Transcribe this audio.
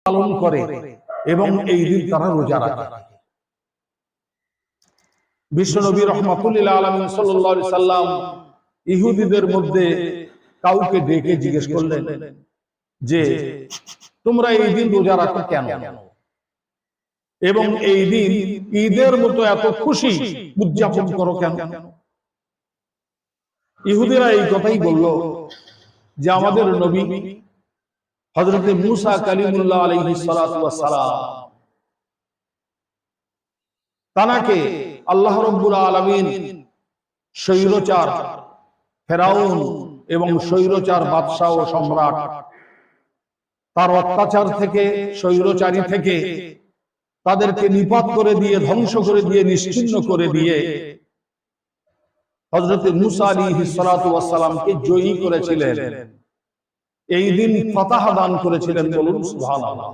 পালন করে এবং এই দিন তারা রোজা রাখে। বিশ্বনবী রাহমাতুল্লিল আলামিন সাল্লাল্লাহু আলাইহি সাল্লাম ইহুদিদের মধ্যে কাউকে ডেকে জিজ্ঞেস করলেন যে তোমরা এই দিন রোজা রাখো কেন, এবং এই দিন ঈদের মতো এত খুশি উদযাপন করো কেন? ইহুদিরা এই কথাই বলল যে আমাদের নবী হযরত মূসা কালিমুল্লাহ আলাইহিস সালাতু ওয়াস সালাম, তানাকে আল্লাহ রাব্বুল আলামিন স্বৈরচার ফেরাউন এবং স্বৈরচার বাদশা ও সম্রাট তার অত্যাচার থেকে, স্বৈরচারী থেকে তাদেরকে নিপাত করে দিয়ে, ধ্বংস করে দিয়ে, নিশ্চিহ্ন করে দিয়ে হযরত মূসা আলাইহিস সালাতু ওয়াস সালামকে জয়ী করেছিলেন। এই দিন ফাতাহ দান করেছিলেন, বলুন সুবহানাল্লাহ।